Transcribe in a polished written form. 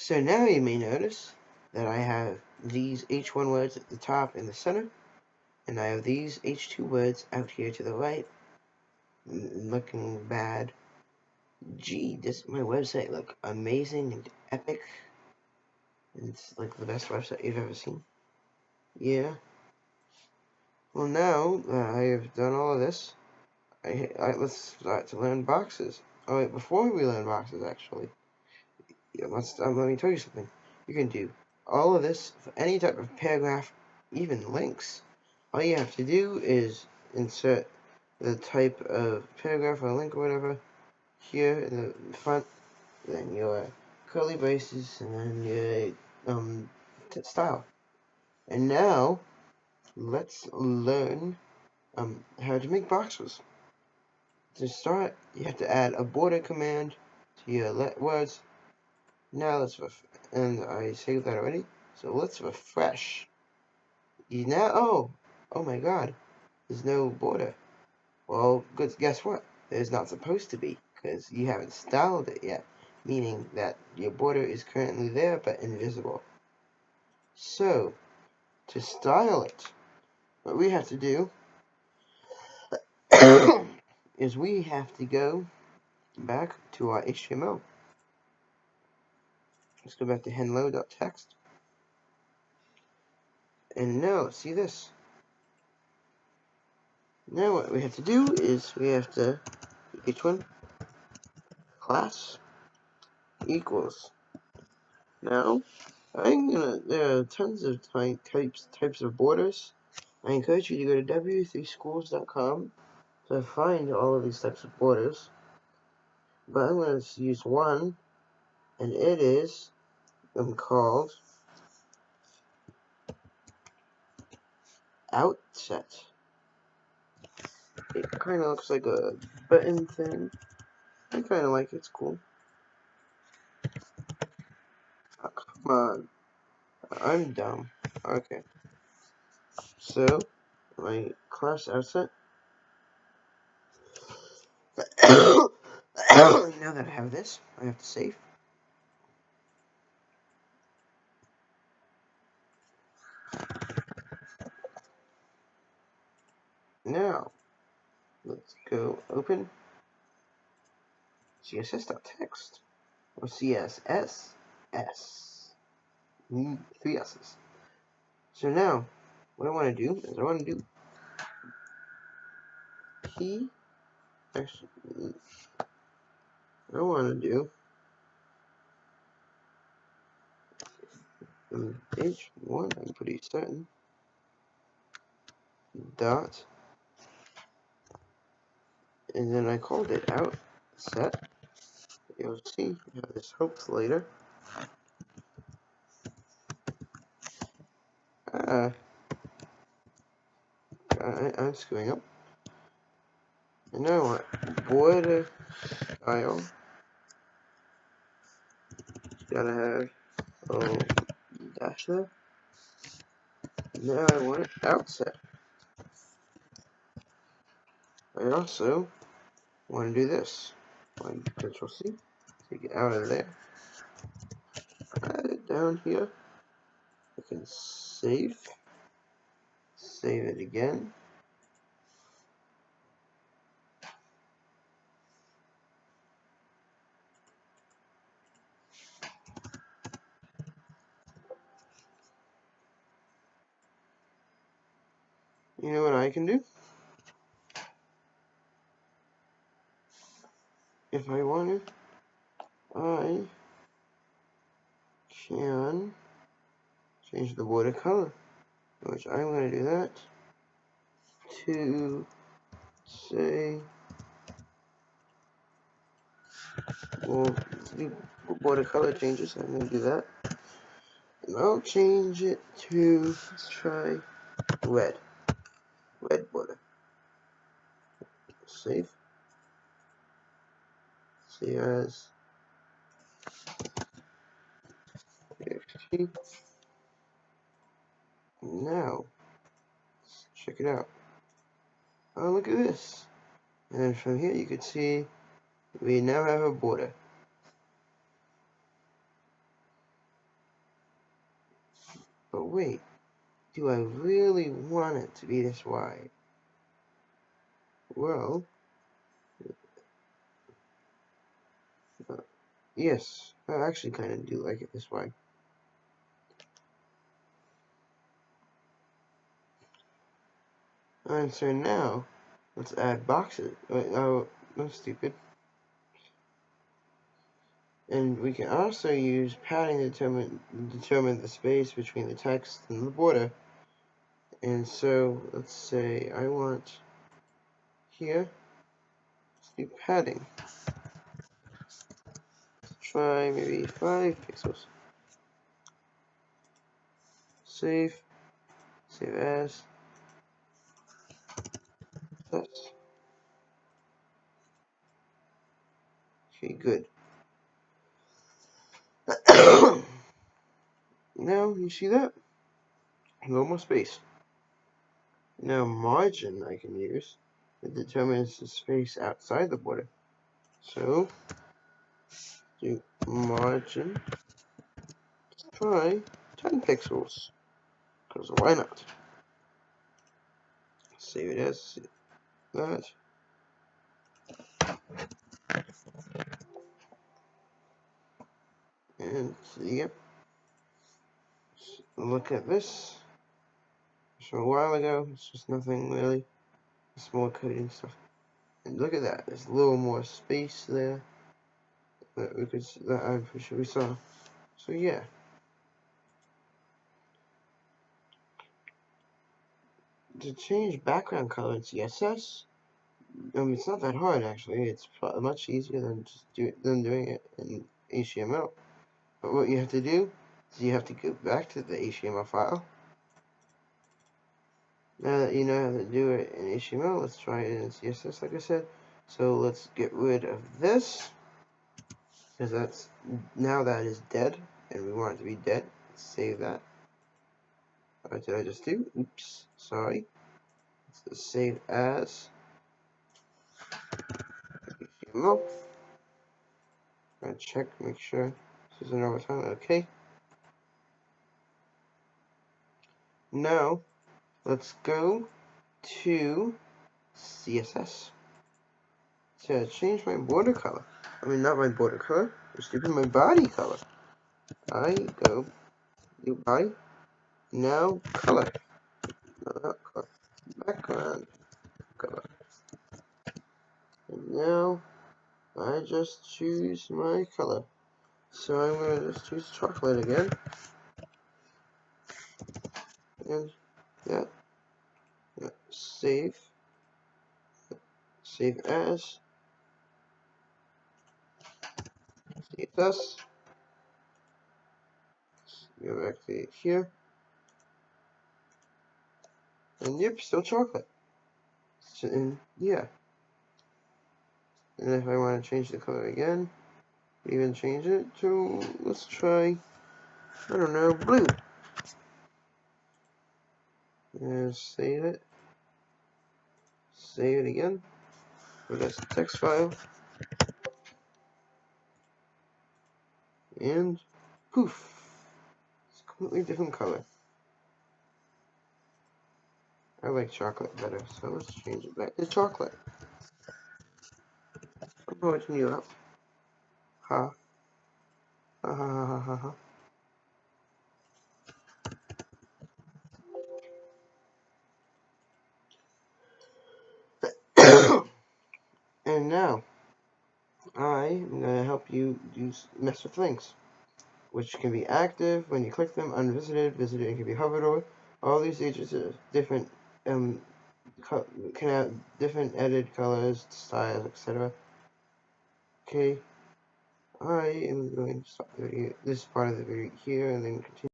So now you may notice that I have these H1 words at the top in the center, and I have these H2 words out here to the right, looking bad. Gee, does my website look amazing and epic? It's like the best website you've ever seen. Yeah. Well, now I have done all of this, let's start to learn boxes. Oh wait, before we learn boxes, actually, let me tell you something. You can do all of this for any type of paragraph, even links. All you have to do is insert the type of paragraph or link or whatever here in the front, then your curly braces, and then your style. And now let's learn how to make boxes. To start, you have to add a border command to your words. Now let's and I saved that already. So let's refresh. Oh my God, there's no border. Well, good. Guess what? There's not supposed to be, because you haven't styled it yet, meaning that your border is currently there but invisible. So, to style it, what we have to do is we have to go back to our HTML. Let's go back to hello.txt. And now, see this. Now what we have to do is we have to h1 class equals. Now, there are tons of types of borders. I encourage you to go to w3schools.com to find all of these types of borders. But I'm going to use one, and it is called Outset. It kind of looks like a button thing. I kind of like it. It's cool. Oh, come on. I'm dumb. Okay. So, my class outset. Now that I have this, I have to save. Now, let's go open CSS.txt or CSS S. 3 S's. So now, what I want to do is I want to do P. Actually, I want to do H1. I'm pretty certain. Dot, and then I called it out set. You'll see how this helps later. I'm screwing up. And now I want border style. Gotta have a dash there. Now I want it outset. I also want to do this. Control C, take it out of there. Add it down here. I can save it again. You know what I can do? If I want to, I can change the border color, which I'm going to do that to say, well, to do border color changes, I'm going to do that. And I'll change it to, let's try red border. Save. See as now, let's check it out. Oh, look at this. And then from here you can see we now have a border. But wait, do I really want it to be this wide? Well, yes, I actually kind of do like it this wide. And so now, let's add boxes. Oh, that's stupid. And we can also use padding to determine the space between the text and the border. And so, let's say I want here, let's do padding. Let's try maybe 5 pixels. Save as. That's okay, good. Now, you see that? No more space. Now, margin I can use. It determines the space outside the border. So, do margin, try 10 pixels. Because why not? Save it as that. And, yep. Look at this. So a while ago, it's just nothing really. It's more coding stuff. And look at that. There's a little more space there that I'm pretty sure we saw. So yeah. To change background color in CSS, it's not that hard actually. It's much easier than doing it in HTML. But what you have to do is you have to go back to the HTML file. Now that you know how to do it in HTML, let's try it in CSS like I said. So let's get rid of this, because now that is dead, and we want it to be dead. Let's save that. What did I just do? Oops, sorry. Let's save as HTML. Gonna check, make sure this isn't over time. Okay. Now let's go to CSS to change my border color. I mean, not my border color. I'm stupid. My body color. I go do body. Now color. No, not color. Background color. And now I just choose my color. So I'm gonna just choose chocolate again. And yeah. Save as CSS. Go back to here. And yep, still chocolate. So, and yeah. And if I want to change the color again, even change it to, let's try, I don't know, blue. And save it. Save it again. Put it as a text file. And poof. It's a completely different color. I like chocolate better, so let's change it back to chocolate. I'm voting you up. Ha. Ha ha ha ha ha. And now, I am going to help you mess with things, which can be active when you click them, unvisited, visited, and can be hovered over. All these agents are different, can have different edited colors, styles, etc. Okay, I am going to stop the video, this part of the video here, and then continue.